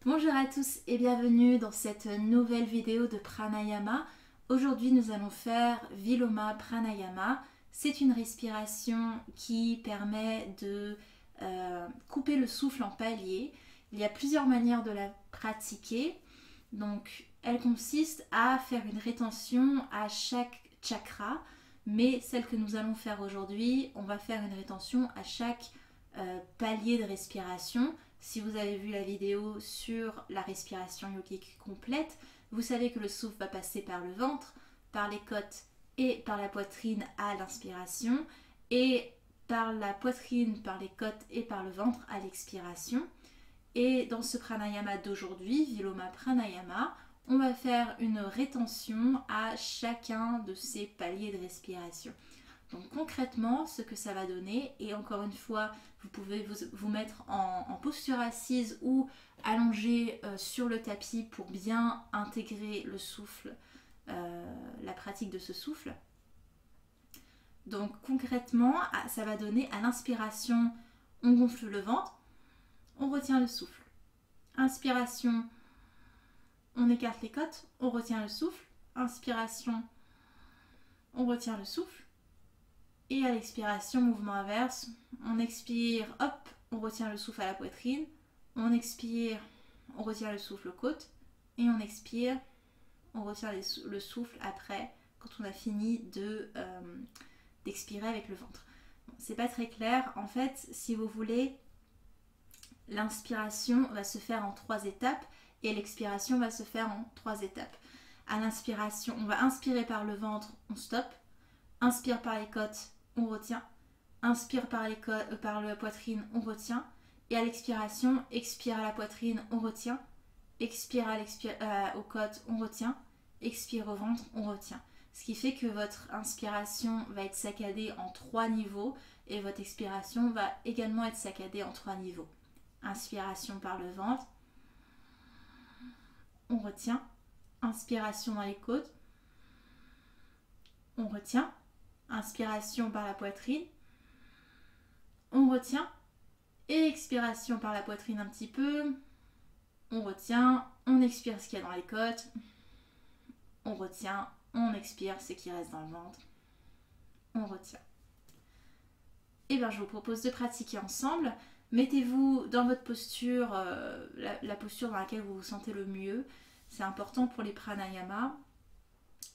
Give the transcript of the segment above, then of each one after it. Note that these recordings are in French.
Bonjour à tous et bienvenue dans cette nouvelle vidéo de Pranayama. Aujourd'hui nous allons faire Viloma Pranayama. C'est une respiration qui permet de couper le souffle en paliers. Il y a plusieurs manières de la pratiquer. Donc elle consiste à faire une rétention à chaque chakra. Mais celle que nous allons faire aujourd'hui, on va faire une rétention à chaque palier de respiration. Si vous avez vu la vidéo sur la respiration yogique complète, vous savez que le souffle va passer par le ventre, par les côtes et par la poitrine à l'inspiration et par la poitrine, par les côtes et par le ventre à l'expiration. Et dans ce pranayama d'aujourd'hui, Viloma Pranayama, on va faire une rétention à chacun de ces paliers de respiration. Donc concrètement, ce que ça va donner, et encore une fois, vous pouvez vous mettre en posture assise ou allongé sur le tapis pour bien intégrer le souffle, la pratique de ce souffle. Donc concrètement, ça va donner à l'inspiration, on gonfle le ventre, on retient le souffle. Inspiration, on écarte les côtes, on retient le souffle. Inspiration, on retient le souffle. Et à l'expiration, mouvement inverse, on expire, hop, on retient le souffle à la poitrine. On expire, on retient le souffle aux côtes. Et on expire, on retient le souffle après, quand on a fini d'expirer avec le ventre. Bon, c'est pas très clair. En fait, si vous voulez, l'inspiration va se faire en 3 étapes et l'expiration va se faire en 3 étapes. À l'inspiration, on va inspirer par le ventre, on stoppe. Inspire par les côtes, on retient. Inspire par la poitrine, on retient. Et à l'expiration, expire à la poitrine, on retient. Expire aux côtes, on retient. Expire au ventre, on retient. Ce qui fait que votre inspiration va être saccadée en 3 niveaux et votre expiration va également être saccadée en 3 niveaux. Inspiration par le ventre, on retient. Inspiration dans les côtes, on retient. Inspiration par la poitrine, on retient. Et expiration par la poitrine un petit peu, on retient. On expire ce qu'il y a dans les côtes, on retient. On expire ce qui reste dans le ventre, on retient. Et bien je vous propose de pratiquer ensemble. Mettez-vous dans votre posture, la posture dans laquelle vous vous sentez le mieux. C'est important pour les pranayamas.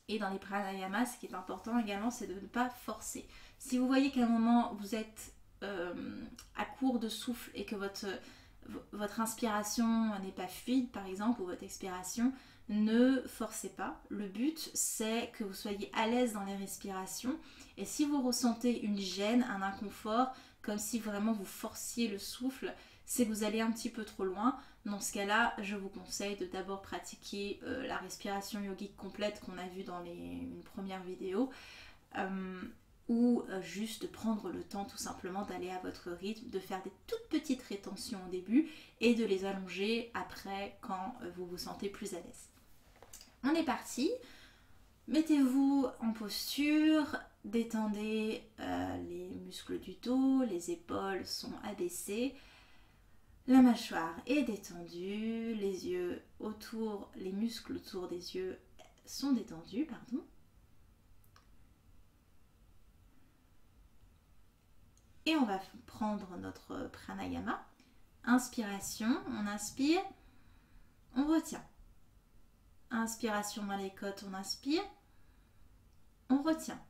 Et dans les pranayamas, ce qui est important également, c'est de ne pas forcer. Si vous voyez qu'à un moment, vous êtes à court de souffle et que votre inspiration n'est pas fluide, par exemple, ou votre expiration, ne forcez pas. Le but, c'est que vous soyez à l'aise dans les respirations. Et si vous ressentez une gêne, un inconfort, comme si vraiment vous forciez le souffle, c'est que vous allez un petit peu trop loin. Dans ce cas-là, je vous conseille de d'abord pratiquer la respiration yogique complète qu'on a vue dans une première vidéo, ou juste prendre le temps tout simplement d'aller à votre rythme, de faire des toutes petites rétentions au début et de les allonger après quand vous vous sentez plus à l'aise. On est parti. Mettez-vous en posture, détendez les muscles du dos, les épaules sont abaissées. La mâchoire est détendue, les muscles autour des yeux sont détendus, pardon. Et on va prendre notre pranayama. Inspiration, on inspire, on retient. Inspiration dans les côtes, on inspire, on retient.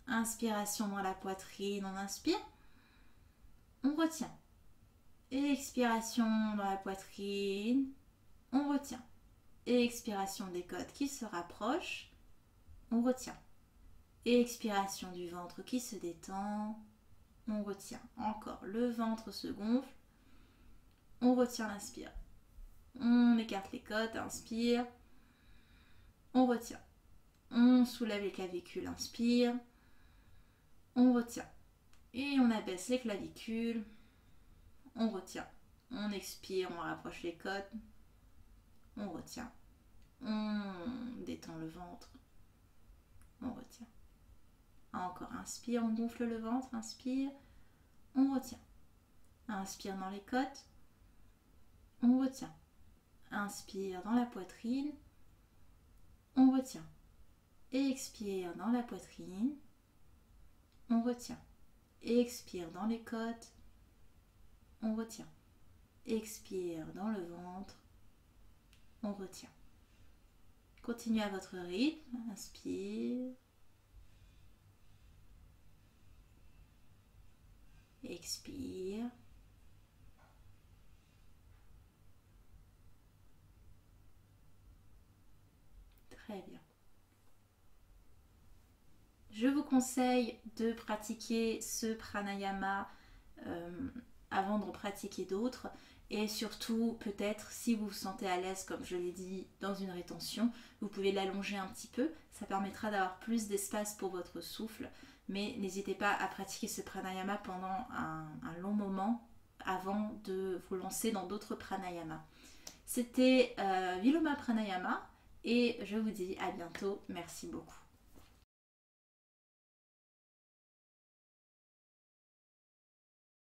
Inspiration dans la poitrine, on inspire, on retient. Et expiration dans la poitrine, on retient. Et expiration des côtes qui se rapprochent, on retient. Et expiration du ventre qui se détend, on retient. Encore, le ventre se gonfle, on retient l'inspire. On écarte les côtes, inspire, on retient. On soulève les clavicules, inspire, on retient. Et on abaisse les clavicules, on retient. On expire, on rapproche les côtes, on retient. On détend le ventre, on retient. Encore, inspire, on gonfle le ventre, inspire, on retient. Inspire dans les côtes, on retient. Inspire dans la poitrine. On retient. Expire dans la poitrine. On retient. Expire dans les côtes. On retient. Expire dans le ventre. On retient. Continuez à votre rythme. Inspire. Expire. Très bien. Je vous conseille de pratiquer ce pranayama avant d'en pratiquer d'autres. Et surtout, peut-être, si vous vous sentez à l'aise, comme je l'ai dit, dans une rétention, vous pouvez l'allonger un petit peu. Ça permettra d'avoir plus d'espace pour votre souffle. Mais n'hésitez pas à pratiquer ce pranayama pendant un long moment avant de vous lancer dans d'autres pranayamas. C'était Viloma Pranayama et je vous dis à bientôt. Merci beaucoup.